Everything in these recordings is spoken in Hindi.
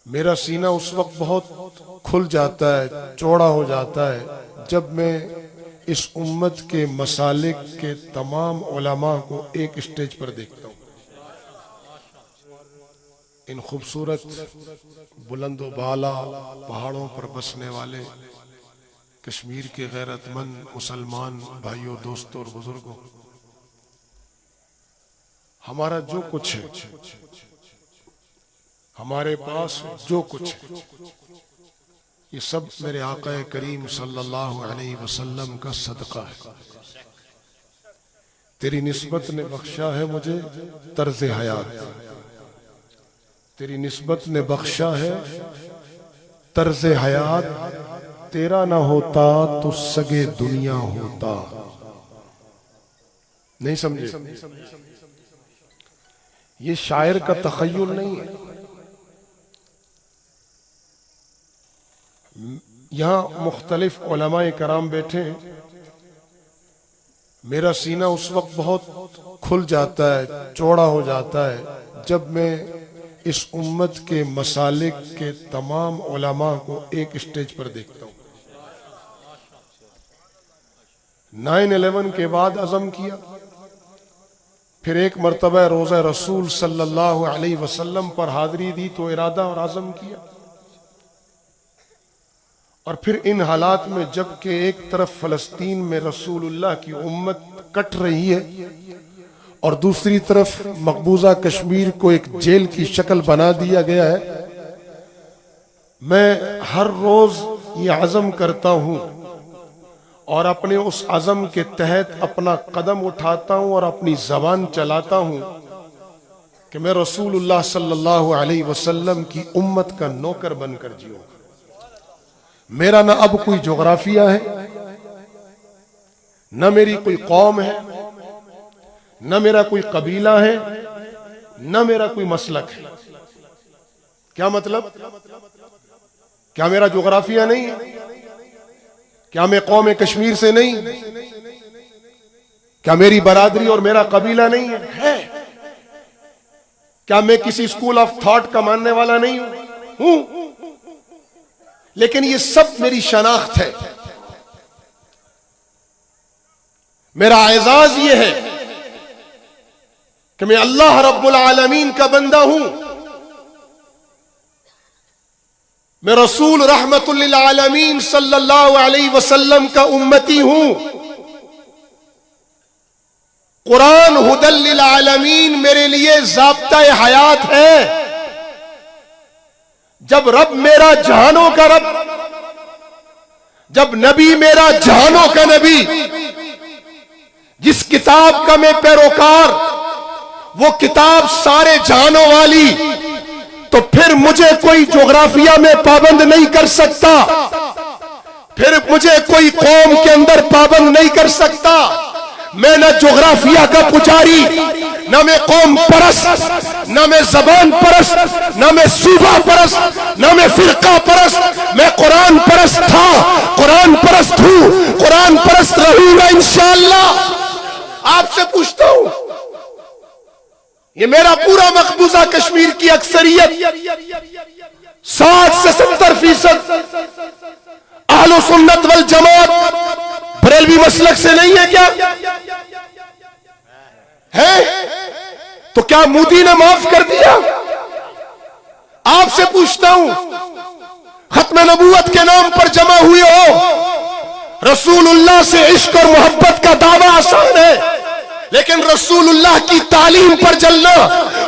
मेरा सीना उस वक्त बहुत खुल जाता है, चौड़ा हो जाता है, जब मैं इस उम्मत के मसालिक के तमाम उलमा को एक स्टेज पर देखता हूँ। इन खूबसूरत बुलंदो बाला पहाड़ों पर बसने वाले कश्मीर के गैरतमंद मुसलमान भाइयों, दोस्तों और बुजुर्गों, हमारा जो कुछ है, हमारे पास जो कुछ है, ये सब मेरे आका करीम सल्लल्लाहु अलैहि वसल्लम का सदका है। तेरी निस्बत ने बख्शा है मुझे तर्ज हयात, तेरी निस्बत ने बख्शा है तर्ज हयात, तेरा ना होता तो सगे दुनिया होता। नहीं समझे? ये शायर का तखय्युल नहीं है। यहां मुख्तलिफ उलमाए कराम बैठे हैं। मेरा सीना उस वक्त बहुत खुल जाता है, चौड़ा हो जाता है, जब मैं इस उम्मत के मसालिक के तमाम उलमा को एक स्टेज पर देखता हूं। 9/11 के बाद अज़म किया, फिर एक मरतबा रोज़ा रसूल सल्लल्लाहु अलैहि वसल्लम पर हाज़री दी तो इरादा और आज़म किया। और फिर इन हालात में जबकि एक तरफ फ़लस्तीन में रसूलुल्लाह की उम्मत कट रही है और दूसरी तरफ मकबूजा कश्मीर को एक जेल की शक्ल बना दिया गया है, मैं हर रोज ये अज़म करता हूं और अपने उस अज़म के तहत अपना कदम उठाता हूं और अपनी ज़बान चलाता हूं कि मैं रसूलुल्लाह सल्लल्लाहु अलैहि वसल्लम की उम्मत का नौकर बनकर जीऊंगा। मेरा ना अब कोई जोग्राफिया है, न मेरी कोई कौम है, न मेरा कोई कबीला है, न मेरा कोई मसलक है। क्या मतलब? क्या मेरा जोग्राफिया नहीं है? क्या मैं कौम कश्मीर से नहीं? क्या मेरी बरादरी और मेरा कबीला नहीं है? क्या मैं किसी स्कूल ऑफ थॉट का मानने वाला नहीं हूं? लेकिन ये सब मेरी शनाख्त है। मेरा एजाज ये है कि मैं अल्लाह रब्बुल आलमीन का बंदा हूं, मैं रसूल रहमतुल लिल आलमीन सल्लल्लाहु अलैहि वसल्लम का उम्मती हूं। कुरान हुदल लिल आलमीन मेरे लिए ज़ाब्ता-ए हयात है। जब रब मेरा जहानों का रब, जब नबी मेरा जहानों का नबी, जिस किताब का मैं पैरोकार, वो किताब सारे जहानों वाली, तो फिर मुझे कोई जोग्राफिया में पाबंद नहीं कर सकता, फिर मुझे कोई कौम के अंदर पाबंद नहीं कर सकता। मैं न जोग्राफिया का पुजारी, न मैं कौम परस्त, न मैं जबान परस्त, न मैं सूबा परस्त, न मैं फिरका परस्त। मैं कुरान परस्त था, कुरान परस्त हूं, कुरान परस्त रहूंगा इंशाअल्लाह। आपसे पूछता हूं, ये मेरा पूरा मकबूजा कश्मीर की अक्सरियत 60 से 70% अहले सुन्नत वल जमात बरेलवी मसलक से नहीं है? क्या है? तो क्या मोदी ने माफ कर दिया? आपसे पूछता हूं, खत्म नबूवत के नाम पर जमा हुए हो, रसूलुल्लाह से इश्क और मोहब्बत का दावा आसान है, लेकिन रसूलुल्लाह की तालीम पर चलना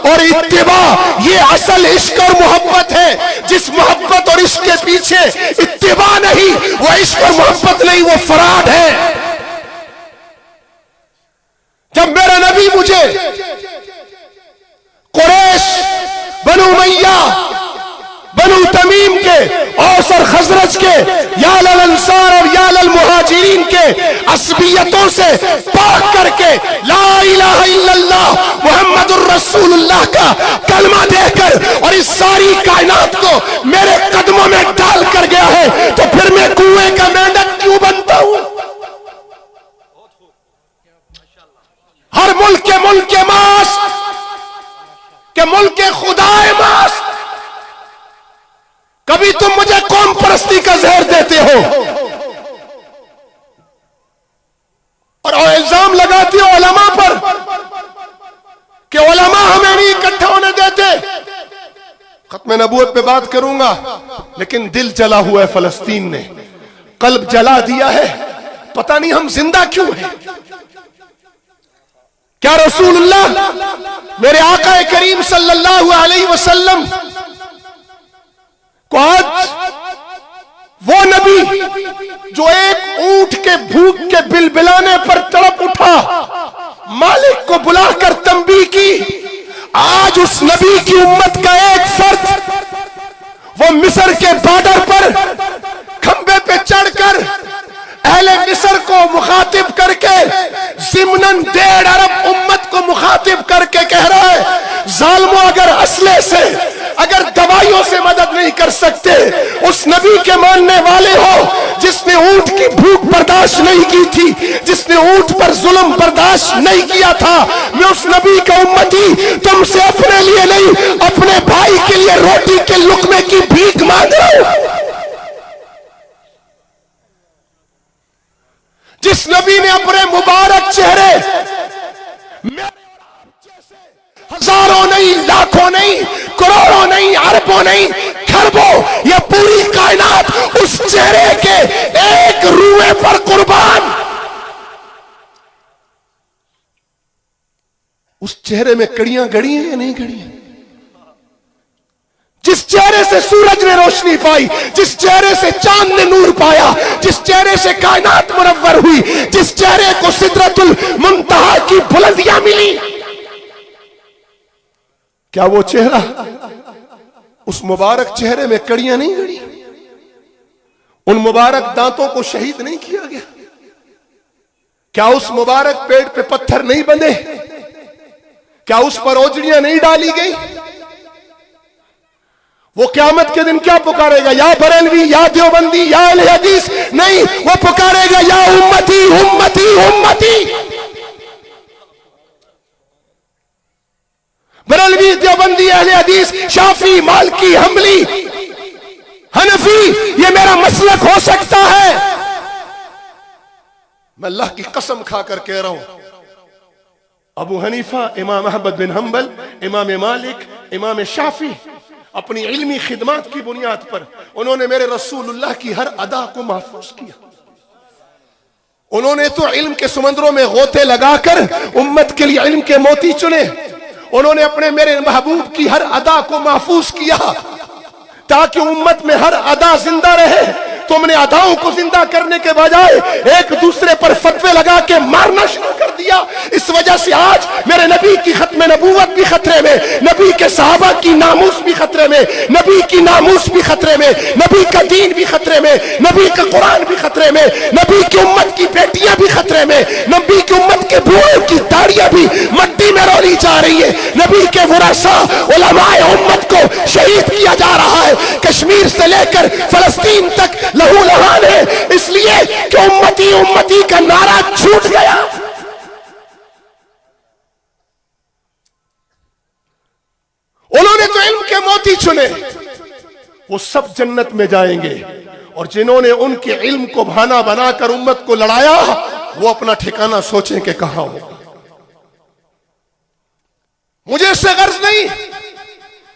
और इत्तिबा, ये असल इश्क और मोहब्बत है। जिस मोहब्बत और इश्क के पीछे इत्तिबा नहीं, वो इश्क और मोहब्बत नहीं, वो फराड है। जब मेरा नबी मुझे कुरैश, बनु उमय्या, बनु तमीम के, औस और खजरज के, याल अंसार और याल मुहाजिरीन के असबियतों से पाक करके ला इलाहा इल्लल्लाह मुहम्मदुर रसूलुल्लाह का कलमा देकर और इस सारी कायनात को मेरे कदमों में डाल कर गया है, तो फिर मैं कुएं का मेंढक क्यों बनता हूं? हर मुल्क के मास के मुल्क के खुदाए मास कभी तुम मुझे कौम परस्ती का जहर देते हो और इल्जाम लगाते हो उलमा पर कि उलमा हमें नहीं इकट्ठा होने देते। खत्म नबूवत पे बात करूंगा, लेकिन दिल जला हुआ है फलस्तीन ने, कल्ब जला दिया है। पता नहीं हम जिंदा क्यों हैं। क्या रसूलुल्लाह मेरे आका करीम सल्लल्लाहु अलैहि वसल्लम को आज वो नबी जो एक ऊंट के भूख के बिलबिलाने पर तड़प उठा, मालिक को बुलाकर तंबीह की, आज उस नबी की उम्मत का एक फर्द वो मिस्र के बॉर्डर पर खंबे पे चढ़कर अहले मिस्र को मुखातिब करके ज़िम्नन 1.5 अरब उम्मत को मुखातिब करके कह रहा है, जालिमों अगर असले से, अगर दवाइयों से मदद नहीं कर सकते, उस नबी के मानने वाले हो जिसने ऊंट की भूख बर्दाश्त नहीं की थी, जिसने ऊंट पर जुल्म बर्दाश्त नहीं किया था, मैं उस नबी का उम्मती तुमसे अपने लिए नहीं, अपने भाई के लिए रोटी के लुकमे की भीख मांग रहा हूं। जिस नबी ने अपने मुबारक चेहरे हजारों नहीं, लाखों नहीं, करोड़ों नहीं, अरबों नहीं, खरबों, ये पूरी कायनात उस चेहरे के एक रुए पर कुर्बान। उस चेहरे में कड़ियां गड़ी हैं या नहीं गड़ी हैं? जिस चेहरे से सूरज ने रोशनी पाई, जिस चेहरे से चांद ने नूर पाया, जिस चेहरे से कायनात मुनव्वर हुई, जिस चेहरे को सिदरतुल मुंतहा की बुलंदियां मिली, क्या वो चेहरा, उस मुबारक चेहरे में कड़ियां नहीं गड़ी? उन मुबारक दांतों को शहीद नहीं किया गया? क्या उस मुबारक पेट पे पत्थर नहीं बंधे? क्या उस पर ओजड़ियां नहीं डाली गई? वो क़यामत के दिन क्या पुकारेगा? या बरेलवी, या देवबंदी, या अहले हदीस नहीं, वो पुकारेगा या उम्मती उम्मती उम्मती। बरेलवी, देवबंदी, अहले हदीस, शाफी, मालकी, हम्बली, हनफी, ये मेरा मसलक हो सकता है। मैं अल्लाह की कसम खाकर कह रहा हूं, अबू हनीफा, इमाम अहमद बिन हंबल, इमाम मालिक, इमाम शाफी अपनी इल्मी खिदमत की बुनियाद पर उन्होंने मेरे रसूलुल्लाह की हर अदा को महफूज किया। उन्होंने तो इल्म के समंदरों में गोते लगाकर उम्मत के लिए इल्म के मोती चुने। उन्होंने अपने मेरे महबूब की हर अदा को महफूज किया ताकि उम्मत में हर अदा जिंदा रहे। तुमने अदाओं को जिंदा करने के बजाय एक दूसरे पर फतवे लगा के मारना शुरू कर दिया। इस वजह से आज मेरे नबी की खत्म नबूवत भी खतरे में, नबी के सहाबा की नामूस भी खतरे में, नबी की नामूस भी खतरे में, नबी का दीन भी खतरे में, नबी का कुरान भी खतरे में, नबी की उम्मत की बेटियां भी खतरे में, नबी की उम्मत के बूढ़ों की दाढ़ियां भी मट्टी में रोली जा रही है। नबी के वरासा उलमाए उम्मत को शहीद किया जा रहा है। कश्मीर से लेकर फलस्तीन तक लहू लहान है, इसलिए कि उम्मती उम्मती का नारा छूट गया। उन्होंने तो इल्म के मोती चुने, वो सब जन्नत में जाएंगे, और जिन्होंने उनके इल्म को बहाना बनाकर उम्मत को लड़ाया, वो अपना ठिकाना सोचें कि कहां हो। मुझे इससे गर्ज नहीं,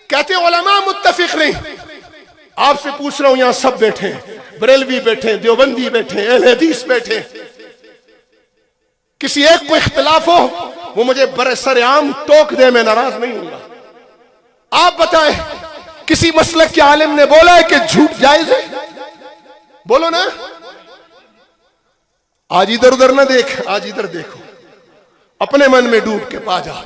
कहते उलमा मुत्तफिक नहीं। आपसे पूछ रहा हूं, यहां सब बैठे, बरेलवी बैठे, देवबंदी बैठे, अहले हदीस बैठे, किसी एक को इख्तिलाफ हो वो मुझे बरसरेआम टोक दे, मैं नाराज नहीं हूंगा। आप बताएं, किसी मसलक के आलिम ने बोला है कि झूठ जायज है? बोलो ना। आज इधर उधर ना देख, आज इधर देखो, अपने मन में डूब के पा जा।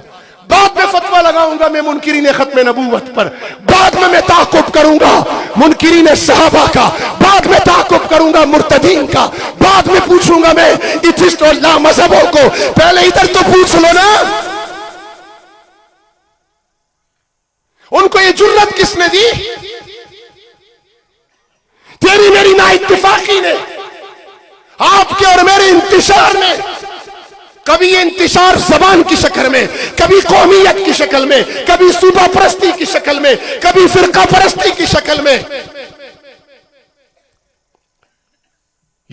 बाद में फतवा लगाऊंगा मैं मुनकिरीन खत्म नबूवत पर, बाद में मैं ताकुब करूंगा मुनकिरीन सहाबा का, बाद में ताकुब करूंगा मुर्तदीन का, बाद में पूछूंगा मैं इथिस्ट और लामज़हबों को। पहले इधर तो पूछ लो ना। उनको ये जुर्रत किसने दी? तेरी मेरी ना इत्तिफाकी ने, आपके और मेरे इंतशार ने। कभी ये इंतशार जबान की शक्ल में, कभी कौमियत की शक्ल में, कभी सूबा परस्ती की शक्ल में, कभी फिरका परस्ती की शक्ल में।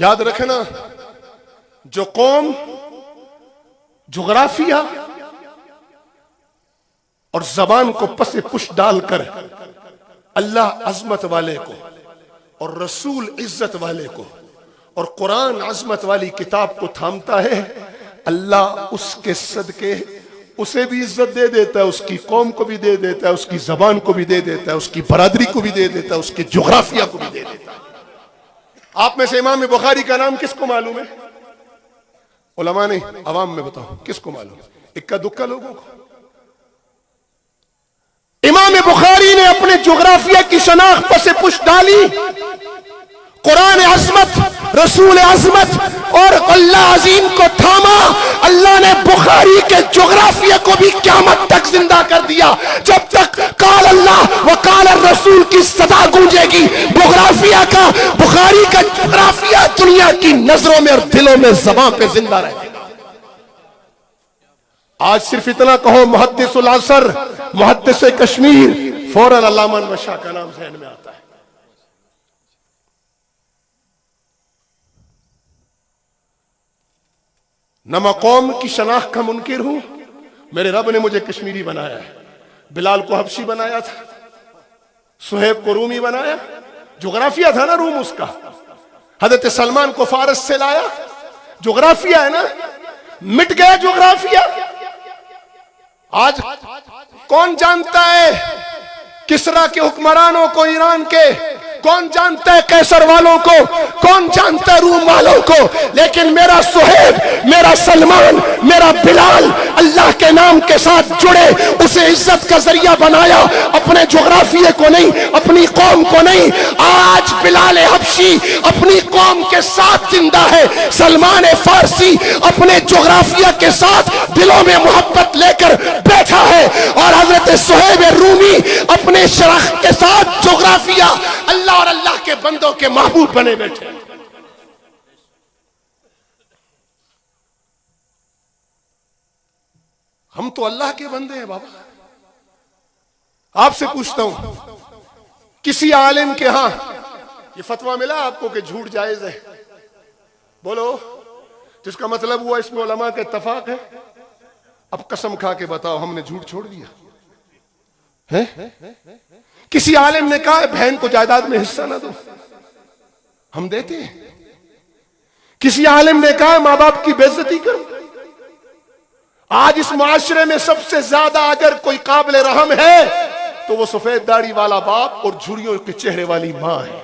याद रखना, जो कौम जुगराफिया और जबान को पसे पुश डालकर अल्लाह अजमत वाले को और रसूल इज्जत वाले को और कुरान अजमत वाली किताब को थामता है, अल्लाह उसके सदके उसे भी इज्जत दे देता है, उसकी कौम को भी दे देता है, उसकी जबान को भी दे देता है, उसकी बरादरी को भी दे देता है, उसकी जोग्राफिया को भी दे देता है। आप में से इमाम बुखारी का नाम किसको मालूम है? उलमा ने, अवाम में बताओ किसको मालूम? इक्का दुक्का लोगों को। इमाम बुखारी ने अपने जोग्राफिया की शनाख्त पर से पुश डाली, कुरान अज़मत, रसूल अज़मत और अल्लाह अज़ीम को थामा। अल्लाह ने बुखारी के जोग्राफिया को भी क़यामत तक जिंदा कर दिया। जब तक काल अल्लाह व काल रसूल की सदा गूंजेगी, बुखारी का जोग्राफिया दुनिया की नजरों में और दिलों में ज़बां पे जिंदा रहेगा। आज सिर्फ इतना कहो मुहद्दिसुल असर, मुहद्दिस कश्मीर, फौरन अल्लामा शाह का नाम ज़हन में आता है। न मैं कौम की शनाख्त का मुनकिर हूं, मेरे रब ने मुझे कश्मीरी बनाया है। बिलाल को हबशी बनाया था, सुहेब को रूमी बनाया, जोग्राफिया था ना रूम उसका। हजरत सलमान को फारस से लाया, जोग्राफिया है ना। मिट गया जोग्राफिया। आज कौन जानता है किसरा के हुक्मरानों को, ईरान के? कौन जानता है कैसर वालों को? कौन जानता है रूम वालों को? लेकिन मेरा सुहेब, मेरा सलमान, मेरा बिलाल अल्लाह के नाम के साथ जुड़े, उसे इज्जत का जरिया बनाया, अपने जोग्राफिया को नहीं, अपनी कौम को नहीं। आज बिलाल हबशी अपनी कौम के साथ जिंदा है, सलमान फारसी अपने जोग्राफिया के साथ दिलों में मोहब्बत लेकर बैठा है, और हजरत सुहेब रूमी अपने शरख के साथ जोग्राफिया, अल्लाह और अल्लाह के बंदों के महबूब बने बैठे। हम तो अल्लाह के बंदे हैं बाबा। आपसे पूछता हूं, किसी आलिम के यहां ये फतवा मिला आपको कि झूठ जायज है? बोलो। जिसका मतलब हुआ इसमें उलमा का इत्तफाक है। अब कसम खा के बताओ, हमने झूठ छोड़ दिया है? किसी आलिम ने कहा बहन को जायदाद में हिस्सा ना दो, हम देते हैं। किसी आलिम ने कहा मां बाप की बेइज्जती करो। आज इस मुआशरे में सबसे ज्यादा अगर कोई काबिल रहम है तो वो सफेद दाढ़ी वाला बाप और झुर्रियों के चेहरे वाली मां है।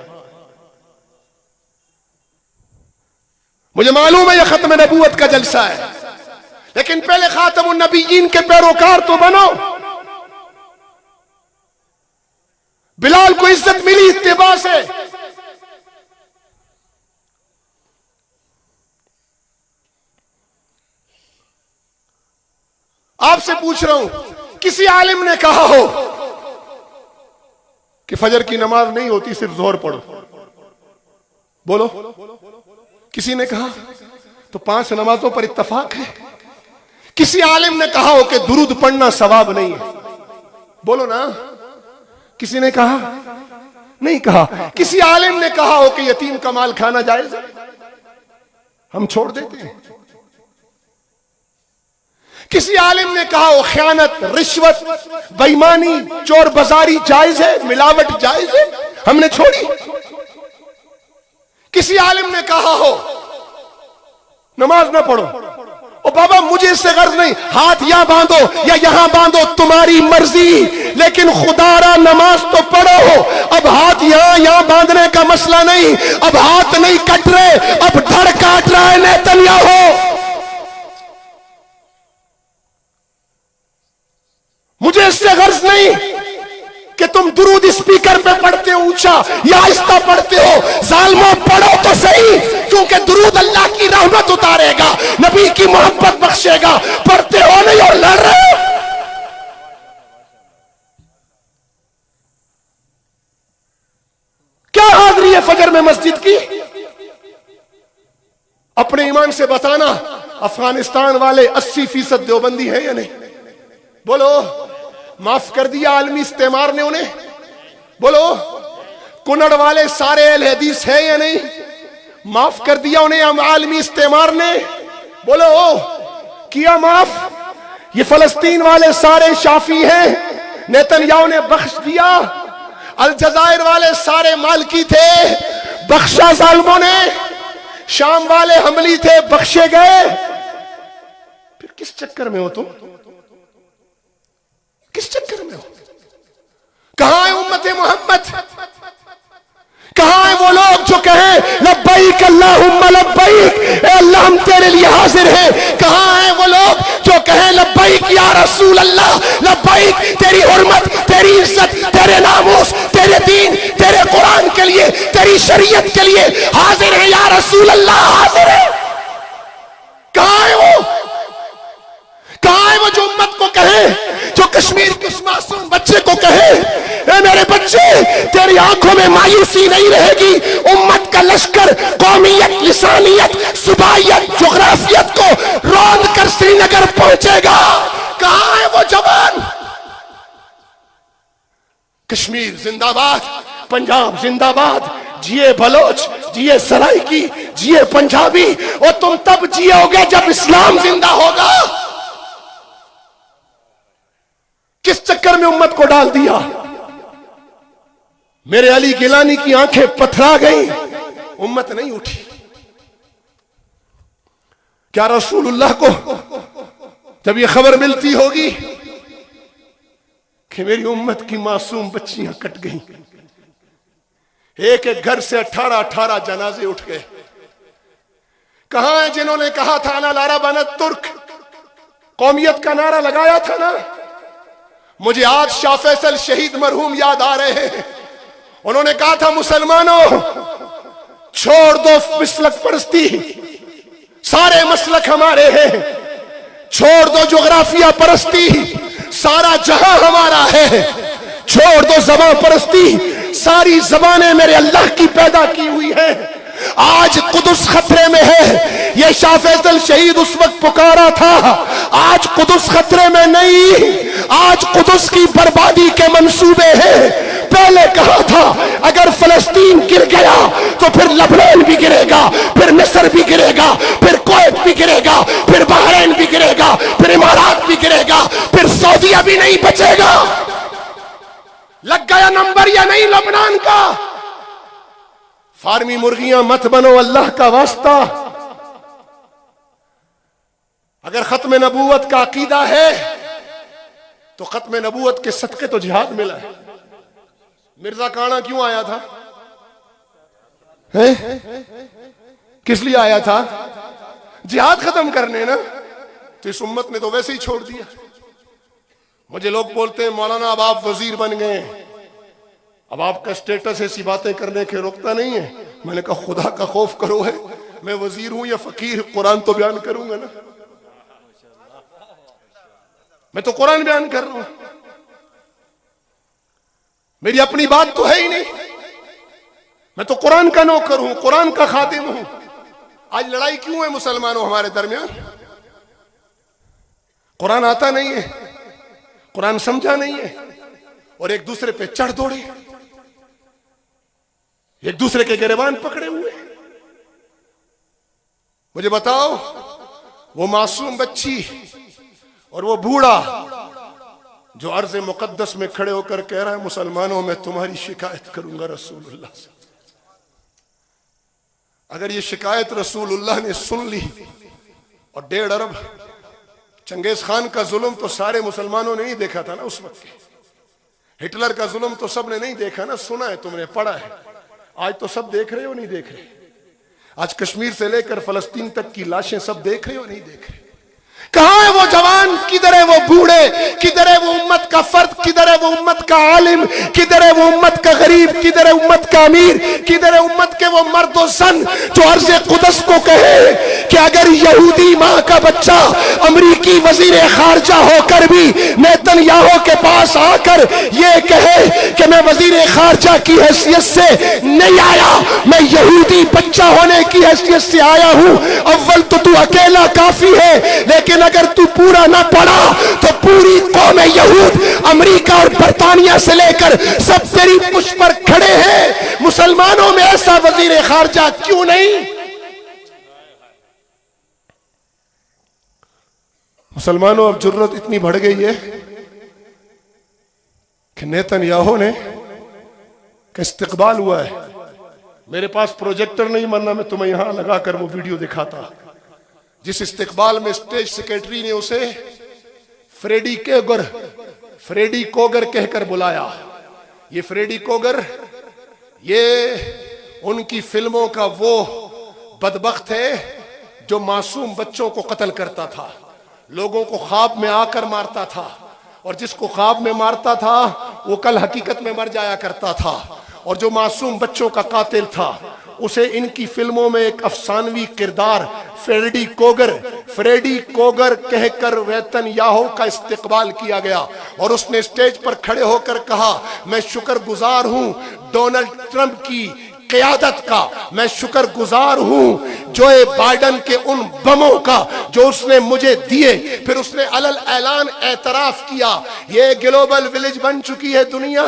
मुझे मालूम है यह खत्म नबूवत का जलसा है, लेकिन पहले खातमुन नबीयीन के पैरोकार तो बनो। बिलाल को इज्जत मिली इत्तिबा से। आपसे पूछ रहा हूं, किसी आलिम ने कहा हो कि फजर की नमाज नहीं होती, सिर्फ जोहर पढ़ो? बोलो। किसी ने कहा? तो 5 नमाजों पर इत्तफाक है। किसी आलिम ने कहा हो कि दुरूद पढ़ना सवाब नहीं है? बोलो ना। किसी ने कहा? नहीं कहा। किसी आलिम ने कहा हो कि यतीम का माल खाना जायज है? हम छोड़ देते हैं। किसी आलिम ने कहा हो खयानत, रिश्वत, बेईमानी, चोर बाजारी जायज है, मिलावट जायज है? हमने छोड़ी। किसी आलिम ने कहा हो नमाज ना पढ़ो, ओ बाबा मुझे इससे गर्ज नहीं, हाथ यहां बांधो या यहां बांधो, तुम्हारी मर्जी, लेकिन खुदारा नमाज तो पढ़ो। अब हाथ यहां बांधने का मसला नहीं, अब हाथ नहीं कट रहे, अब धड़ काट रहा है नेतन्याहू। मुझे इससे गर्ज नहीं कि तुम दुरूद स्पीकर पे पढ़ते हो ऊंचा या आहिस्ता पढ़ते हो। जालिमों पढ़ो तो सही, क्योंकि दुरूद अल्लाह की रहमत उतारेगा, नबी की मोहब्बत बख्शेगा। पढ़ते हो नहीं और लड़ रहे हो। क्या हाजिरी है फजर में मस्जिद की? अपने ईमान से बताना, अफगानिस्तान वाले 80% देवबंदी है या नहीं? बोलो। माफ कर दिया आलमी इस्तेमार ने उन्हें? बोलो। कुनड़ वाले सारे अहले हदीस है या नहीं? माफ कर दिया उन्हें हम आलमी इस्तेमार ने, बोलो किया माफ। ये फलस्तीन वाले सारे शाफी हैं, नेतन्याहू ने बख्श दिया। अलजजायर वाले सारे मालकी थे, बख्शा जालिमों ने। शाम वाले हमली थे, बख्शे गए। फिर किस चक्कर में हो तुम? किस चक्कर में हो? कहां है उम्मत मोहम्मद? कहां है वो लोग जो कहें लब्बैक अल्लाहुम्मा लब्बैक, ए अल्लाह हम तेरे लिए हाजिर हैं? कहां है वो लोग जो कहें लब्बैक या रसूल अल्लाह, लब्बैक तेरी हुर्मत, तेरी इज्जत, तेरे नामूस, तेरे दीन, तेरे कुरान के लिए, तेरी शरीयत के लिए हाजिर है या रसूल अल्लाह, हाजिर है? कहां है वो? कहां है वो जो उम्मत को कहे, जो कश्मीर के उस मासूम बच्चे को कहे, ए मेरे बच्चे तेरी आंखों में मायूसी नहीं रहेगी, उम्मत का लश्कर कौमियत, लिसानियत, सुबाइयत, जोग्राफियत को रौंद कर श्रीनगर पहुंचेगा। कहां है वो जवान? कश्मीर जिंदाबाद, पंजाब जिंदाबाद, जिए बलोच, जिए सराइकी, जिए पंजाबी। और तुम तब जियोगे जब इस्लाम जिंदा होगा। किस चक्कर में उम्मत को डाल दिया? मेरे अली गिलानी की आंखें पथरा गई, उम्मत नहीं उठी। क्या रसूलुल्लाह को जब ये खबर मिलती होगी कि मेरी उम्मत की मासूम बच्चियां कट गई, एक एक घर से 18-18 जनाजे उठ गए। कहां है जिन्होंने कहा था ना लारा बनत तुर्क, कौमियत का नारा लगाया था ना? मुझे आज शाह फैसल शहीद मरहूम याद आ रहे हैं। उन्होंने कहा था मुसलमानों छोड़ दो मसलक परस्ती, सारे मसलक हमारे हैं। छोड़ दो जोग्राफिया परस्ती, सारा जहां हमारा है। छोड़ दो ज़बान परस्ती, सारी ज़बानें मेरे अल्लाह की पैदा की हुई है। आज कुदस खतरे में है। ये शाह फैसल शहीद उस वक्त पुकारा था, आज कुदस खतरे में नहीं, आज कुदस की बर्बादी के मंसूबे हैं। पहले कहा था अगर फलस्तीन गिर गया तो फिर लबनान भी गिरेगा, फिर मिस्र भी गिरेगा, फिर कुवैत भी गिरेगा, फिर बहरीन भी गिरेगा, फिर इमारात भी गिरेगा, फिर सऊदीया भी नहीं बचेगा। लग गया नंबर या नहीं लबनान का? फार्मी मुर्गियां मत बनो अल्लाह का वास्ता। अगर खत्म नबूवत का अकीदा है तो खत्म नबूवत के सदके तो जिहाद मिला है। मिर्जा काना क्यों आया था? है? किस लिए आया था? जिहाद खत्म करने ना। तो इस उम्मत ने तो वैसे ही छोड़ दिया। मुझे लोग बोलते हैं मौलाना अब आप वजीर बन गए, अब आपका स्टेटस ऐसी बातें करने के रोकता नहीं है। मैंने कहा खुदा का खौफ करो है, मैं वजीर हूं या फकीर, कुरान तो बयान करूंगा ना। मैं तो कुरान बयान कर रहा हूं, मेरी अपनी बात तो है ही नहीं। मैं तो कुरान का नौकर हूं, कुरान का खादिम हूं। आज लड़ाई क्यों है मुसलमानों हमारे दरमियान? कुरान आता नहीं है, कुरान समझा नहीं है, और एक दूसरे पे चढ़ दौड़े, एक दूसरे के गिरबान पकड़े हुए। मुझे बताओ वो मासूम बच्ची और वो बूढ़ा जो अर्ज़ मुक़द्दस में खड़े होकर कह रहा है मुसलमानों मैं तुम्हारी शिकायत करूंगा रसूलुल्लाह से। अगर ये शिकायत रसूलुल्लाह ने सुन ली और 1.5 अरब, चंगेज खान का जुल्म तो सारे मुसलमानों ने नहीं देखा था ना उस वक्त के, हिटलर का जुल्म तो सब ने नहीं देखा ना, सुना है तुमने, पढ़ा है। आज तो सब देख रहे हो नहीं देख रहे? आज कश्मीर से लेकर फलस्तीन तक की लाशें सब देख रहे हो नहीं देख रहे? कहां है वो जवान? किधर है वो बूढ़े? किधर है वो उम्मत का फर्द? किधर है वो उम्मत का आलिम? किधर है वो उम्मत का गरीब? किधर है उम्मत का अमीर? किधर है उम्मत के वो मर्द और सन जो अर्ज़े कुदस को कहे कि अगर यहूदी मां का बच्चा अमरीकी वजीर खारजा होकर भी नेतन्याहू के पास आकर ये कहे कि मैं वजीर खारजा की हैसियत से नहीं आया, मैं यहूदी बच्चा होने की हैसियत से आया हूं, अव्वल तो तू अकेला काफी है, लेकिन अगर तू पूरा ना पढ़ा तो पूरी कौम यहूद अमेरिका और बरतानिया से लेकर सब तेरी पुष्प पर खड़े हैं। मुसलमानों में ऐसा वजीर खारजा क्यों नहीं? मुसलमानों अब जरूरत इतनी बढ़ गई है कि नेतन्याहू ने का इस्तिकबाल हुआ है। मेरे पास प्रोजेक्टर नहीं, वरना मैं तुम्हें यहां लगाकर वो वीडियो दिखाता। जिस इस्तिकबाल में स्टेज सेक्रेटरी ने उसे फ्रेडी कोगर कहकर बुलाया। ये फ्रेडी कोगर ये उनकी फिल्मों का वो बदबख्त है जो मासूम बच्चों को कत्ल करता था, लोगों को ख्वाब में आकर मारता था, और जिसको ख्वाब में मारता था वो कल हकीकत में मर जाया करता था। और जो मासूम बच्चों का कातिल था उसे इनकी फिल्मों में एक अफसानवी किरदार फ्रेडी कोगर कहकर नेतन्याहू का इस्तिकबाल किया गया। और उसने स्टेज पर खड़े होकर कहा, मैं शुक्रगुजार हूं डोनाल्ड ट्रंप की क़यादत का, मैं शुक्रगुजार हूं जो बाइडन के उन बमों का जो उसने मुझे दिए। फिर उसने अलल ऐलान एतराफ किया, ये ग्लोबल विलेज बन चुकी है दुनिया,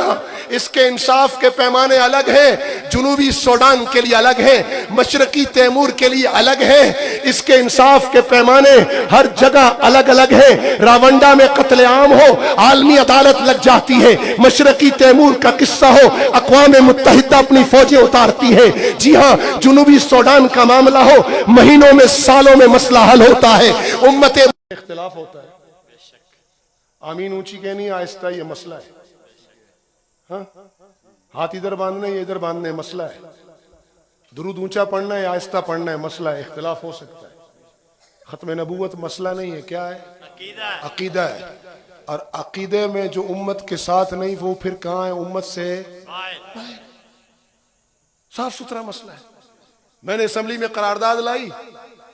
इसके इंसाफ के पैमाने अलग हैं, जुनूबी सूडान के लिए अलग है, मशरकी तैमूर के लिए अलग है, इसके इंसाफ के पैमाने हर जगह अलग अलग है। रावंडा में कत्लेआम हो, आलमी अदालत लग जाती है। मशरकी तैमूर का किस्सा हो, अक़वाम मुत्तहिदा अपनी फौजें उतारती है। जी हाँ, जुनूबी सूडान का मामला हो, महीनों में सालों में मसला हल होता है। उम्मते इख्तिलाफ होता है, आमीन ऊंची कहनी आहिस्ता, ये मसला है। हाँ? हाथ इधर बांधना है, ये इधर बांधना है, मसला है। दुरूद ऊंचा पढ़ना है, आहिस्ता पढ़ना है, मसला है। इख्तिलाफ हो सकता है। खत्म नबूवत मसला नहीं है, क्या है? अकीदा है। और अकीदे में जो उम्मत के साथ नहीं वो फिर कहां है? उम्मत से साफ सुथरा मसला है। मैंने असेंबली में करारदाद लाई,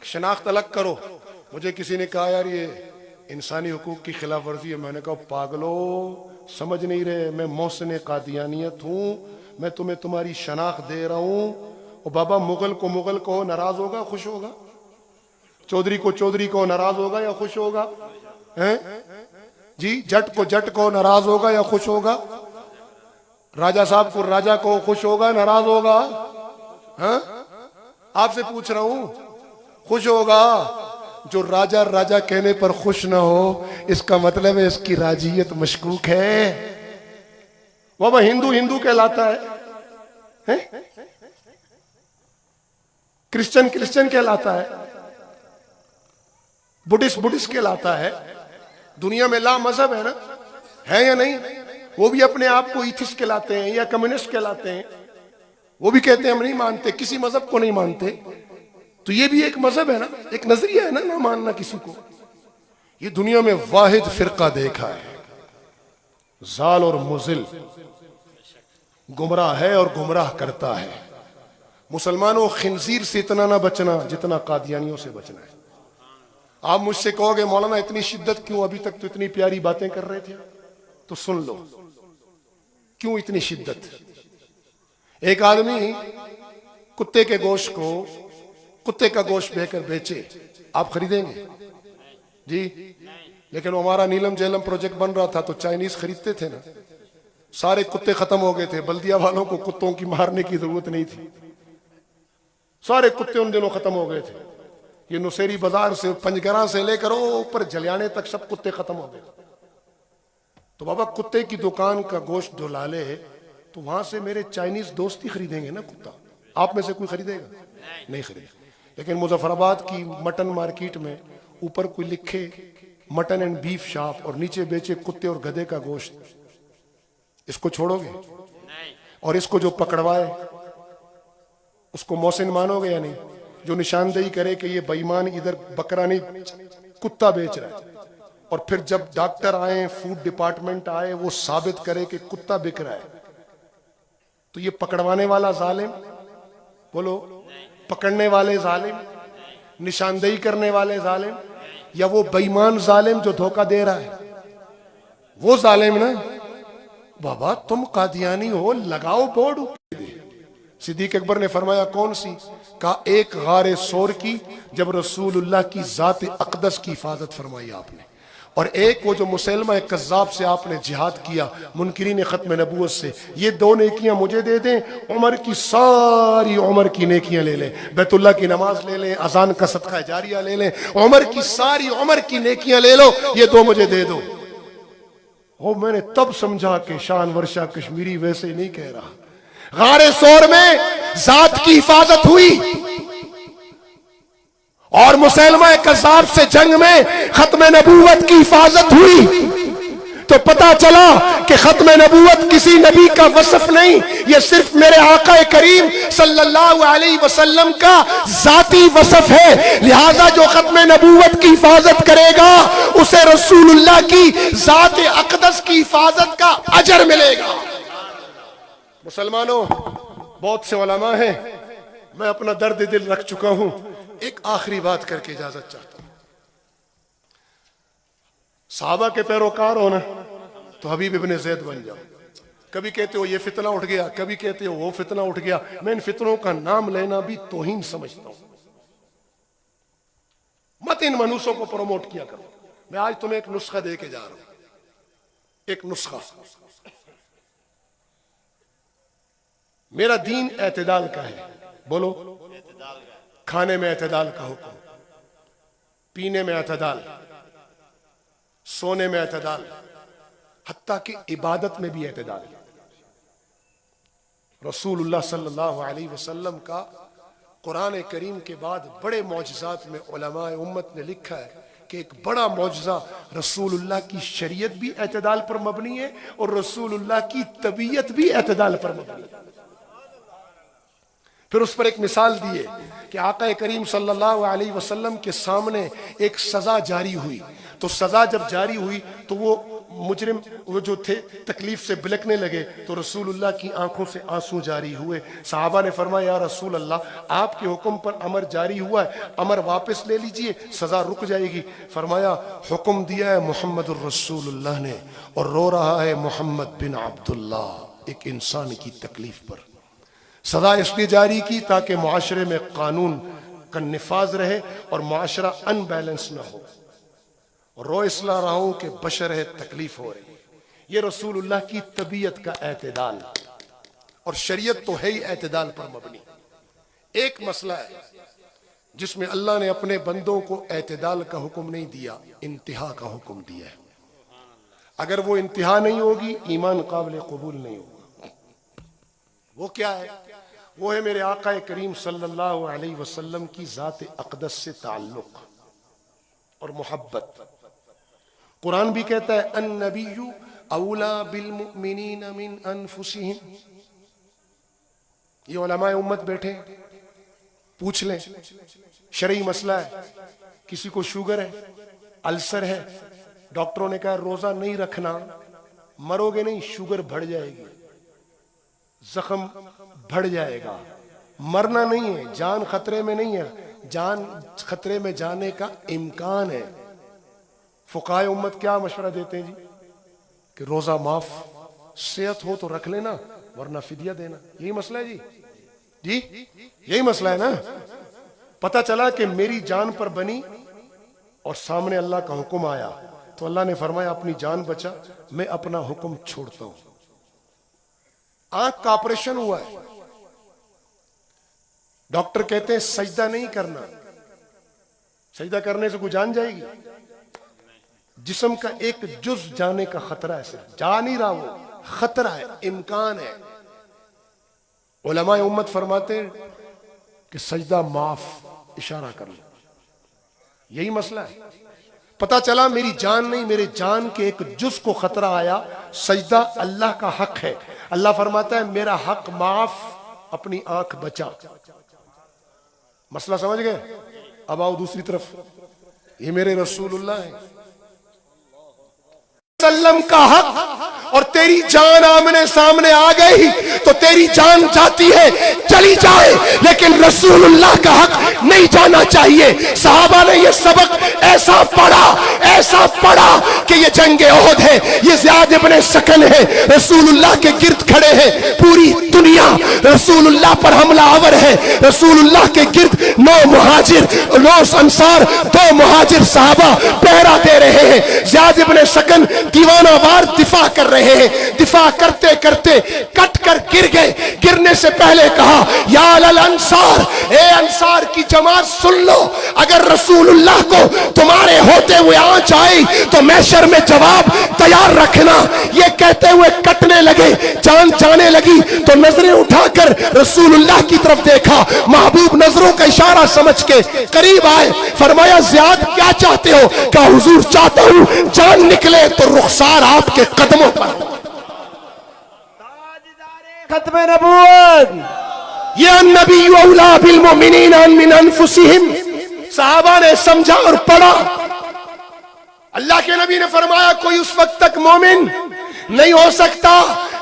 शनाख्त अलग करो। मुझे किसी ने कहा यार ये इंसानी हुकूक की खिलाफ वर्जी है। मैंने कहा पागलो, समझ नहीं रहे, मैं मोहसिन कादियानियत हूं, मैं तुम्हें तुम्हारी शनाख्त दे रहा हूं। और बाबा मुगल को मुगल कहो, नाराज होगा खुश होगा? चौधरी को चौधरी कहो, नाराज होगा या खुश होगा? हैं जी, जट को जट कहो, नाराज होगा या खुश होगा? राजा साहब को राजा को खुश होगा नाराज होगा? हाँ? आपसे पूछ रहा हूं, खुश होगा? जो राजा राजा कहने पर खुश ना हो, इसका मतलब है इसकी राजियत मशकूक है। वह हिंदू हिंदू कहलाता है, क्रिश्चियन क्रिश्चियन कहलाता है, बुद्धिस्ट बुद्धिस्ट कहलाता है। दुनिया में ला मजहब है ना, है या नहीं? वो भी अपने आप को ईथिस्ट कहलाते हैं या कम्युनिस्ट कहलाते हैं। वो भी कहते हैं हम नहीं मानते, किसी मजहब को नहीं मानते। तो ये भी एक मजहब है ना, एक नजरिया है ना मानना किसी को। ये दुनिया में वाहिद फिरका देखा है, जाल और मुजिल, गुमराह है और गुमराह करता है। मुसलमानों, खिंजीर से इतना ना बचना जितना कादियानियों से बचना है। आप मुझसे कहोगे मौलाना इतनी शिद्दत क्यों, अभी तक तो इतनी प्यारी बातें कर रहे थे। तो सुन लो क्यों इतनी शिद्दत। एक आदमी कुत्ते के गोश्त को, कुत्ते का गोश्त बेचकर बेचे, आप खरीदेंगे जी? लेकिन हमारा नीलम जेलम प्रोजेक्ट बन रहा था तो चाइनीज खरीदते थे ना, सारे कुत्ते खत्म हो गए थे। बल्दिया वालों को कुत्तों की मारने की जरूरत नहीं थी, सारे कुत्ते उन दिनों खत्म हो गए थे। ये नुसेरी बाजार से, पंजगरा से लेकर ऊपर जलियाने तक सब कुत्ते खत्म हो गए। तो बाबा कुत्ते की दुकान का गोश्त जो लाले तो वहां से मेरे चाइनीज दोस्त ही खरीदेंगे ना कुत्ता। आप में से कोई खरीदेगा? नहीं खरीदेगा। लेकिन मुजफ्फराबाद की मटन मार्केट में ऊपर कोई लिखे मटन एंड बीफ शॉप और नीचे बेचे कुत्ते और गधे का गोश्त, इसको छोड़ोगे? और इसको जो पकड़वाए उसको मोहसिन मानोगे या नहीं? जो निशानदेही करे कि ये बेईमान इधर बकरा नहीं कुत्ता बेच रहा है, और फिर जब डॉक्टर आए, फूड डिपार्टमेंट आए, वो साबित करे कि कुत्ता बिक रहा है, तो ये पकड़वाने वाला जालिम, बोलो, पकड़ने वाले जालिम, निशानदेही करने वाले जालिम, या वो बेईमान जालिम जो धोखा दे रहा है, वो जालिम ना? बाबा तुम कादियानी हो, लगाओ बोर्ड। सिद्दीक अकबर ने फरमाया कौन सी? का एक गारे सोर की, जब रसूलुल्लाह की जात अक़दस की हिफाजत फरमाई आपने। और एक वो जो मुसलमा कज़्ज़ाब से आपने जिहाद किया मुनकिरीन ख़त्म नबूवत से, ये 2 नेकियां मुझे दे दें, उमर की सारी उमर की नेकियां ले लें, बैतुल्लाह की नमाज ले लें, अजान का सदका जारिया ले लें, उमर की सारी उमर की नेकियां ले लो, ये 2 मुझे दे दो। वो मैंने तब समझा कि शान वर्षा कश्मीरी वैसे नहीं कह रहा। गारे सौर में जात की हिफाजत हुई और मुसलमा कज़्ज़ाब से जंग में खत्म नबूवत की हिफाजत हुई, तो पता चला कि खत्म नबूवत किसी नबी का वसफ नहीं, यह सिर्फ मेरे आका करीम सल्लल्लाहु अलैहि वसल्लम का जाती वसफ है। लिहाजा जो खत्म नबूवत की हिफाजत करेगा उसे रसूलुल्लाह की जात अक़दस की हिफाजत का अजर मिलेगा। मुसलमानों, बहुत से उलमा हैं, मैं अपना दर्द दिल रख चुका हूं, एक आखिरी बात करके इजाजत चाहता हूं। सहाबा के पैरोकार हो ना तो हबीब इब्ने ज़ैद बन जाओ। कभी कहते हो ये फितना उठ गया, कभी कहते हो वो फितना उठ गया। मैं इन फितनों का नाम लेना भी तौहीन समझता हूं। मत इन मनूसों को प्रमोट किया करो। मैं आज तुम्हें एक नुस्खा दे के जा रहा हूं, एक नुस्खा। मेरा दीन एतदाल का है, बोलो। खाने में एतदाल का हुक्म, पीने में एतदाल, सोने में एतदाल, हत्ता कि इबादत में भी एतदाल। रसूलुल्लाह सल्लल्लाहु अलैहि वसल्लम का कुरान करीम के बाद बड़े मौजज़ात में उलमाए उम्मत ने लिखा है कि एक बड़ा मौजज़ा रसूलुल्लाह की शरीयत भी एतदाल पर मबनी है और रसूलुल्लाह की तबीयत भी एतदाल पर मबनी है। फिर उस पर एक मिसाल दिए कि आका करीम सल्लल्लाहु अलैहि वसल्लम के सामने एक सजा जारी हुई, तो सजा जब जारी हुई तो वो मुजरिम वो जो थे तकलीफ से बिलकने लगे, तो रसूलुल्लाह की आंखों से आंसू जारी हुए। सहाबा ने फरमाया, या रसूल अल्लाह, आपके हुक्म पर अमर जारी हुआ है, अमर वापस ले लीजिए, सजा रुक जाएगी। फरमाया, हुक्म दिया है मोहम्मद रसूलुल्लाह ने और रो रहा है मोहम्मद बिन अब्दुल्लाह एक इंसान की तकलीफ पर। सजा इसलिए जारी की ताकि मुआशरे में कानून का निफाज रहे और मुआशरा अनबैलेंस ना हो। रो इसलिए रहा हूं कि बशर है, तकलीफ हो रही। ये रसूलुल्लाह की तबीयत का एतदाल, और शरीयत तो है ही एतदाल पर मबनी। एक मसला है जिसमें अल्लाह ने अपने बंदों को एतदाल का हुक्म नहीं दिया, इंतहा का हुक्म दिया है। अगर वो इंतहा नहीं होगी, ईमान काबिल कबूल नहीं होगा। वो क्या है? वो है मेरे आका करीम सल्लल्लाहु अलैहि वसल्लम की जात अक़दस से ताल्लुक और मोहब्बत। कुरान भी कहता है, अन नबिय्यु औला बिल मुमिनीन मिन अनफुसिहिम। ये उलमाए उम्मत बैठे, पूछ लें, शरई मसला है, किसी को शुगर है, अल्सर है, डॉक्टरों ने कहा रोजा नहीं रखना, मरोगे नहीं, शुगर बढ़ जाएगी, जख्म बढ़ जाएगा, मरना नहीं है, जान खतरे में नहीं है, जान खतरे में जाने का इम्कान है। फुकाए उम्मत क्या मशवरा देते हैं जी कि रोजा माफ, सेहत हो तो रख लेना वरना फिदिया देना। यही मसला है जी, यही मसला है ना। पता चला कि मेरी जान पर बनी और सामने अल्लाह का हुक्म आया, तो अल्लाह ने फरमाया अपनी जान बचा, मैं अपना हुक्म छोड़ता हूं। आंख का ऑपरेशन हुआ है, डॉक्टर कहते हैं सजदा नहीं करना, सजदा करने से कोई जान जाएगी? जिस्म का एक जुज जाने का खतरा है, सिर्फ जा नहीं रहा, वो खतरा है, इम्कान है। उलमाए उम्मत फरमाते हैं कि सजदा माफ, इशारा कर लो। यही मसला है। पता चला मेरी जान नहीं, मेरे जान के एक जुज को खतरा आया। सजदा अल्लाह का हक है, अल्लाह फरमाता है मेरा हक माफ, अपनी आंख बचा। मसला समझ गए? अब आओ दूसरी तरफ, ये मेरे रसूलुल्लाह है सल्लम का हक, और तेरी जान आमने सामने आ गई तो तेरी जान जाती है, चली जाए, लेकिन रसूलुल्लाह का हक नहीं जाना चाहिए। सहाबा ने यह सबक ऐसा पढ़ा कि ये जंगे ओहद है, ये ज़ियाद इब्ने सकन है, रसूलुल्लाह के गिर्द खड़े हैं, पूरी दुनिया रसूलुल्लाह पर हमला आवर है। रसूलुल्लाह के गिर्द 9 मुहाजिर 9 अंसार 2 मुहाजिर साहबा पहरा दे रहे हैं। ज़ियाद इब्न सकन दीवाना वार दिफा कर रहे हैं। दिफा करते करते कट कर गिर गए। गिरने से पहले कहा, या अल अंसार, ए अंसार की जमात सुन लो, अगर रसूलुल्लाह को तुम्हारे होते हुए आंच आई तो महशर में जवाब तैयार रखना। ये कहते हुए कटने लगे, जान जाने लगी तो नजरें उठाकर रसूलुल्लाह की तरफ देखा। महबूब नजरों का इशारा समझ के करीब आए। फरमाया, ज़ियाद क्या चाहते हो? कहा, हुजूर चाहता हूं जान निकले तो रुखसार आपके कदमों पर। खत्म नबूवत, या नबी औला बिल मोमिनीन मिन अनफुसिहिम। सहाबा ने समझा और पढ़ा। अल्लाह के नबी ने फरमाया, कोई उस वक्त तक मोमिन नहीं हो सकता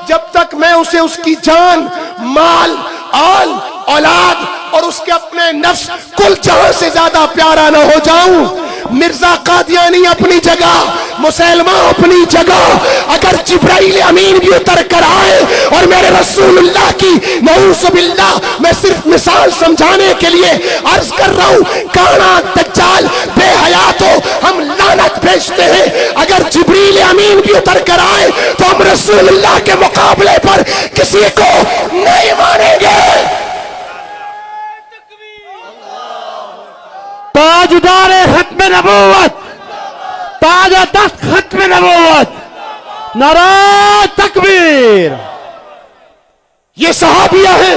जब तक मैं उसे उसकी जान, माल, आल, औलाद और उसके अपने नफ्स कुल जहां से ज्यादा प्यारा ना हो जाऊं। मिर्जा कादियानी अपनी जगह, मुसलमा अपनी जगह। अगर जिब्राइल अमीन भी उतर कर आए और मेरे रसूलुल्लाह की नऊज़ुबिल्लाह, मैं सिर्फ मिसाल समझाने के लिए अर्ज कर रहा हूं, काना दज्जाल बेहयात हो, हम लानत भेजते हैं। अगर जिब्राइल अमीन भी उतर कर आए तो हम रसूलुल्लाह के मुकाबले पर किसी को नहीं मानेंगे। ताजदारे खत्म नबूवत, ताजा तख्त खत्म नबूवत, नारा तकबीर। ये सहाबिया है।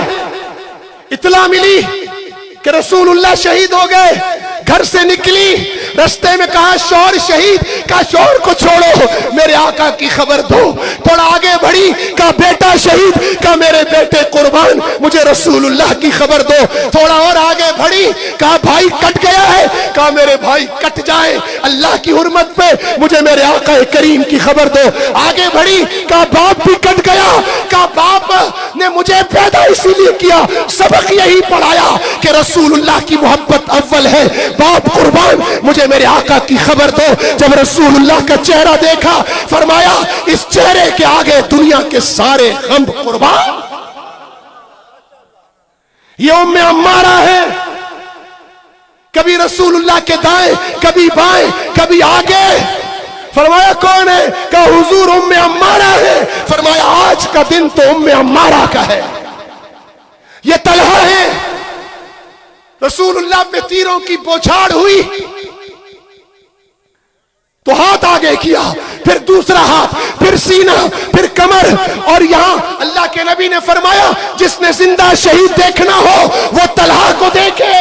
इतला मिली कि रसूलुल्लाह शहीद हो गए। घर से निकली, रास्ते में कहा, शौहर शहीद का, शौहर को छोड़ो, मेरे आका की खबर दो। थोड़ा आगे बढ़ी, कहा बेटा शहीद का, मेरे बेटे कुर्बान, मुझे रसूलुल्लाह की खबर दो। थोड़ा और आगे बढ़ी, कहा भाई कट गया है, कहा मेरे भाई कट जाए, अल्लाह की हुर्मत पे मुझे मेरे आका करीम की खबर दो। आगे बढ़ी, कहा बाप भी कट गया, कहा बाप ने मुझे पैदा इसीलिए किया, सबक यही पढ़ाया कि रसूलुल्लाह की मोहब्बत अव्वल है, बाप कुर्बान, मुझे मेरे आका की खबर दो। जब रसूलुल्लाह का चेहरा देखा, फरमाया, इस चेहरे के आगे दुनिया के सारे गम कुर्बान। ये उम्मे अम्मारा है, कभी रसूलुल्लाह के दाएं, कभी बाएं, कभी आगे। फरमाया कौन है? कहा हुजूर उम्मे अम्मारा है। फरमाया आज का दिन तो उम्मे अम्मारा का है। ये तलहा है। रसूलुल्लाह पे तीरों की बौछार हुई तो हाथ आगे किया, फिर दूसरा हाथ, फिर सीना, फिर कमर, और यहां अल्लाह के नबी ने फरमाया, जिसने जिंदा शहीद देखना हो वो तलहा को देखे।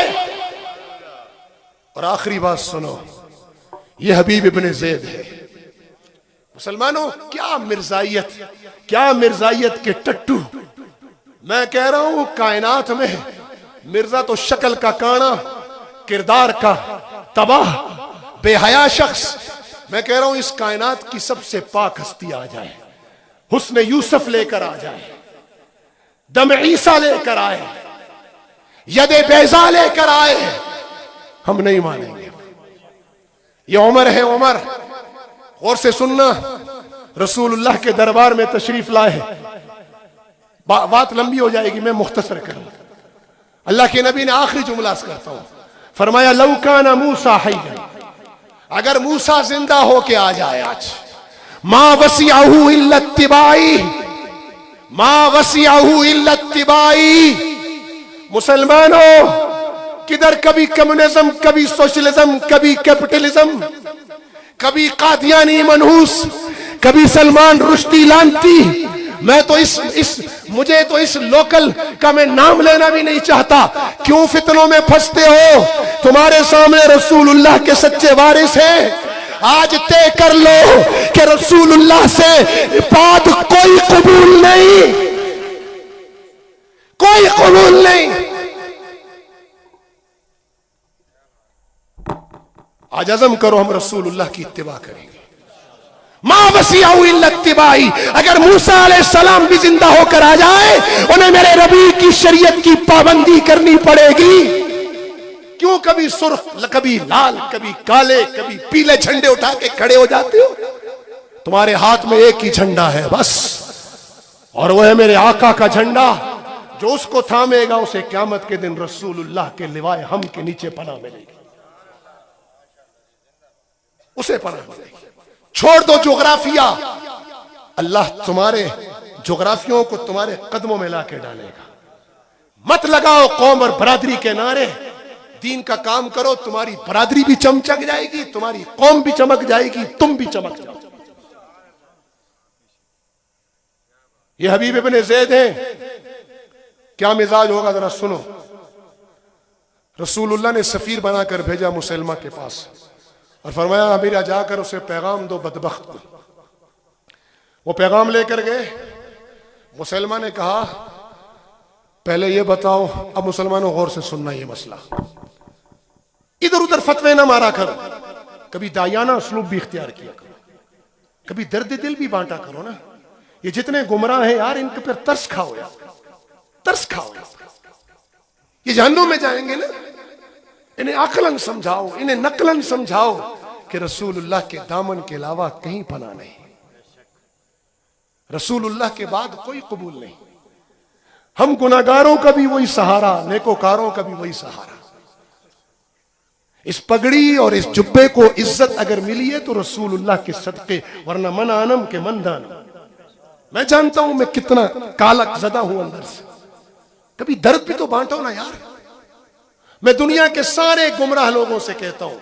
और आखिरी बात सुनो, ये हबीब इब्ने ज़ैद है। मुसलमानों, क्या मिर्जाइयत, क्या मिर्जाइयत के टट्टू। मैं कह रहा हूं कायनात में मिर्जा तो शक्ल का काना, किरदार का तबाह, बेहया शख्स। मैं कह रहा हूं इस कायनात की सबसे पाक हस्ती आ जाए, हुस्न यूसुफ लेकर आ जाए, दम ईसा लेकर आए, यदे बैजा लेकर आए, हम नहीं मानेंगे। ये उमर है, उमर, गौर से सुनना। रसूलुल्लाह के दरबार में तशरीफ लाए, बात लंबी हो जाएगी, मैं मुख्तसर करूं। अल्लाह के नबी ने आखिरी जुमला करता हूं, फरमाया लौ काना मूसा हय्यन, अगर मूसा जिंदा होके आ जाए आज, मा वसिअहु इल्ला इत्तिबाई, मा वसिअहु इल्ला इत्तिबाई। मुसलमानों, किधर कभी कम्युनिज्म, कभी सोशलिज्म, कभी कैपिटलिज्म, कभी कादियानी मनहूस, कभी सलमान रुश्दी लानती। मैं तो मुझे तो इस लोकल का मैं नाम लेना भी नहीं चाहता। क्यों फितनों में फंसते हो? तुम्हारे सामने रसूलुल्लाह के सच्चे वारिस हैं। आज तय कर लो कि रसूलुल्लाह से बात कोई कबूल नहीं, कोई कबूल नहीं। आज अज़म करो हम रसूलुल्लाह की इत्तिबा करेंगे। मां वसिअहु इल्ला इत्तिबाई, अगर मूसा अलैहिस्सलाम भी जिंदा होकर आ जाए, उन्हें मेरे रबी की शरीयत की पाबंदी करनी पड़ेगी। क्यों कभी सुर्ख, कभी लाल, कभी काले, कभी पीले झंडे उठा के खड़े हो जाते हो? तुम्हारे हाथ में एक ही झंडा है बस, और वह है मेरे आका का झंडा। जो उसको थामेगा उसे क़यामत के दिन रसूलुल्लाह के लिवाए हम के नीचे पनाह मिलेगी, उसे पनाह मिलेगी। छोड़ दो जोग्राफिया, अल्लाह तुम्हारे जोग्राफियों को तुम्हारे कदमों में लाके डालेगा। मत लगाओ कौम और बरादरी के नारे, दीन का काम करो, तुम्हारी बरादरी भी चमक जाएगी, तुम्हारी कौम भी चमक जाएगी, तुम भी चमक जाओ। ये हबीब इब्ने ज़ैद हैं, क्या मिजाज होगा जरा सुनो। रसूलुल्लाह ने सफीर बनाकर भेजा मुसलमा के पास और फरमाया अमीरा जाकर उसे पैगाम दो बदबख्त को। वो पैगाम लेकर गए। मुसलमान ने कहा पहले ये बताओ, अब मुसलमानों गौर से सुनना ये मसला, इधर उधर फतवे ना मारा करो, कभी दायाना उसलूब भी इख्तियार किया करो, कभी दर्द दिल भी बांटा करो ना। ये जितने गुमराह हैं यार, इनके पर तरस खाओ यार, तरस खाओ यार। ये जहन्नुम में जाएंगे ना, इन्हें अकलन समझाओ, इन्हें नकलन समझाओ कि रसूलुल्लाह के दामन के अलावा कहीं पनाह नहीं, रसूलुल्लाह के बाद कोई कबूल नहीं। हम गुनाहगारों का भी वही सहारा, नेकोकारों का भी वही सहारा। इस पगड़ी और इस जुब्बे को इज्जत अगर मिली है तो रसूलुल्लाह के सदके, वरना मन आनम के मन दानम। मैं जानता हूं मैं कितना कालक ज़दा हूं अंदर से, कभी दर्द भी तो बांटो ना यार। मैं दुनिया के सारे गुमराह लोगों से कहता हूं,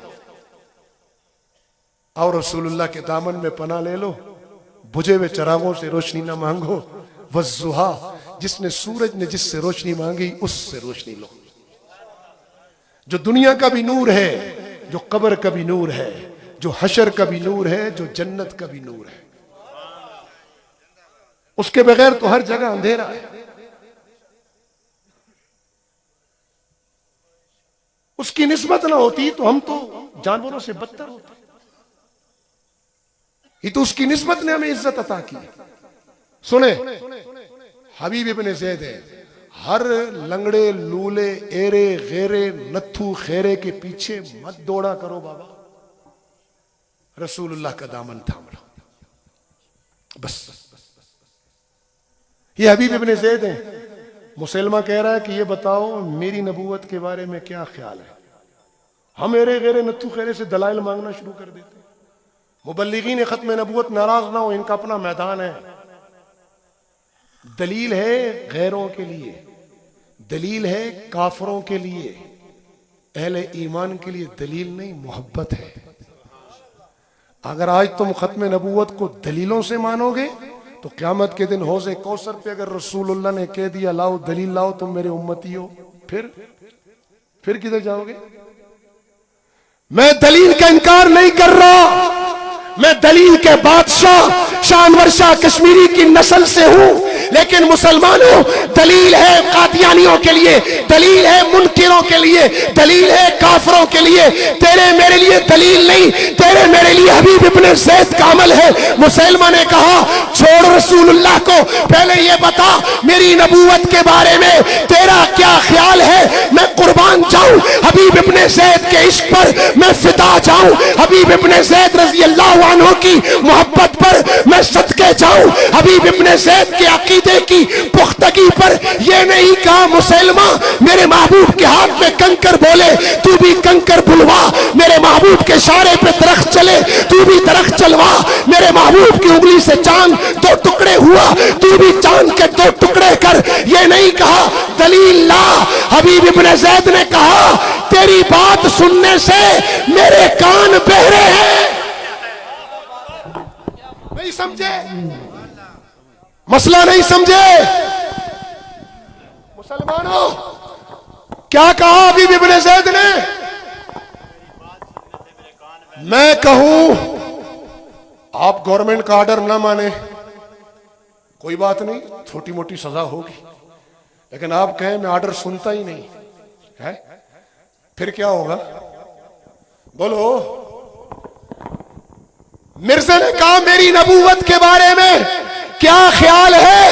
आओ रसूलुल्लाह के दामन में पनाह ले लो, बुझे हुए चिरागों से रोशनी ना मांगो, वज़्ज़ुहा, जिसने सूरज ने जिससे रोशनी मांगी उससे रोशनी लो। जो दुनिया का भी नूर है, जो कब्र का भी नूर है, जो हशर का भी नूर है, जो जन्नत का भी नूर है, उसके बगैर तो हर जगह अंधेरा है। उसकी निस्बत ना होती तो हम तो जानवरों से बदतर होते। ये तो उसकी निस्बत ने हमें इज्जत अता की। सुने, हबीब इब्ने ज़ैद है, हर लंगड़े लूले एरे गेरे नत्थू खेरे के पीछे मत दौड़ा करो बाबा, रसूलुल्लाह का दामन थाम लो बस। ये हबीब इब्ने ज़ैद है। मुसलमा कह रहा है कि ये बताओ मेरी नबूवत के बारे में क्या ख्याल है। हम एरे गेरे नत्थू खेरे से दलाइल मांगना शुरू कर देते। मुबल्लिगीन खत्म नबूवत नाराज ना हो, इनका अपना मैदान है। दलील है गैरों के लिए, दलील है काफरों के लिए, अहले ईमान के लिए दलील नहीं मोहब्बत है। अगर आज तुम खत्म नबूवत को दलीलों से मानोगे तो क़यामत के दिन हौज़े कौसर पे अगर रसूलुल्लाह ने कह दिया लाओ दलील लाओ तुम मेरे उम्मती हो, फिर किधर जाओगे। मैं दलील का इनकार नहीं कर रहा, मैं दलील के बादशाह शानवर शाह कश्मीरी की नस्ल से हूं, लेकिन मुसलमानों दलील है कादियानियों के लिए, दलील है मुनकिरों के लिए, दलील है काफरों के लिए। तेरे मेरे लिए दलील नहीं, तेरे मेरे लिए हबीब इब्ने ज़ैद का अमल है। मुसलमान ने कहा छोड़ रसूलुल्लाह को, पहले ये बता मेरी नबूवत के बारे में तेरा क्या ख्याल है। मैं कुर्बान जाऊं हबीब इब्ने ज़ैद के इश्क पर, मैं फिदा जाऊं हबीब इब्ने ज़ैद रज़ी अल्लाह अन्हु की मोहब्बत पर, मैं सदके जाऊं हबीब इब्ने ज़ैद के अकीदे की पुख्तगी पर। ये नहीं कहा मुसलमा मेरे महबूब के हाथ में कंकर बोले तू भी कंकर बुलवा, मेरे महबूब के इशारे पे दरख्त चले तू भी दरख्त चलवा, मेरे महबूब की उंगली से चांद दो टुकड़े हुआ तू भी चांद के दो टुकड़े कर। ये नहीं कहा दलील ला, हबीब इब्ने ज़ैद ने कहा तेरी बात सुनने से मेरे कान बहरे हैं। नहीं समझे, मसला नहीं समझे मुसलमानों। क्या कहा हबीब इब्ने ज़ैद ने। मैं कहूं आप गवर्नमेंट का ऑर्डर ना माने कोई बात नहीं, छोटी मोटी सजा होगी, लेकिन आप कहें मैं ऑर्डर सुनता ही नहीं है, फिर क्या होगा बोलो। मिर्ज़ा ने कहा मेरी नबूवत के बारे में क्या ख्याल है।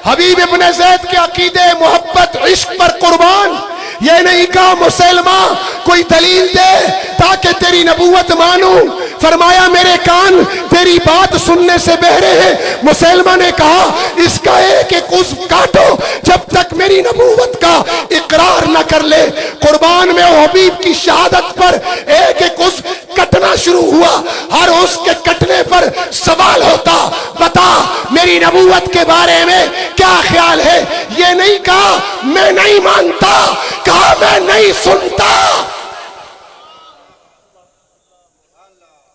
हबीब इब्ने ज़ैद के अकीदे मोहब्बत इश्क पर कुर्बान। ये नहीं कहा मुसलमा कोई दलील दे ताकि तेरी नबूवत मानूं। फरमाया मेरे कान तेरी बात सुनने से बहरे हैं। मुसलमान ने कहा इसका एक एक उज़्व काटो जब तक मेरी नबूवत का इकरार न कर ले। कुर्बान में हबीब की शहादत पर एक एक उस कटना शुरू हुआ। हर उसके कटने पर सवाल होता, बता मेरी नबूवत के बारे में क्या ख्याल है। ये नहीं कहा मैं नहीं मानता, कहा मैं नहीं सुनता।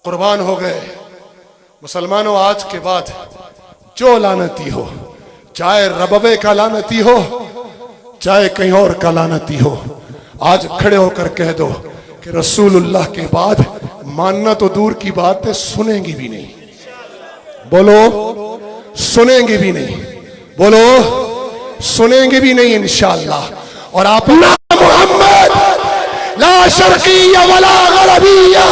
कुर्बान हो गए। मुसलमानों, आज के बाद जो लानती हो, चाहे रबवे का लानती हो, चाहे कहीं और का लानती हो, आज खड़े होकर कह दो कि रसूलुल्लाह के बाद मानना तो दूर की बात है, सुनेंगी भी नहीं। बोलो सुनेंगे भी नहीं, बोलो सुनेंगे भी नहीं इंशाअल्लाह। और आप ना मोहम्मद ला शर्किया वला गरबिया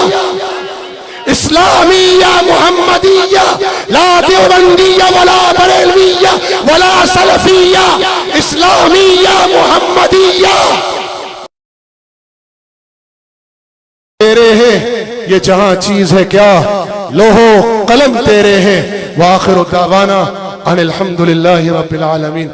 इस्लामिया मुहम्मदिया ला देवबंदिया वला बरेलविया वला सलफिया इस्लामिया मुहम्मदिया। तेरे हैं ये जहां चीज है क्या, लोहो कलम तेरे हैं। वाखिर दावाना अनिल हम्दुलिल्लाहि रब्बिल आलमीन।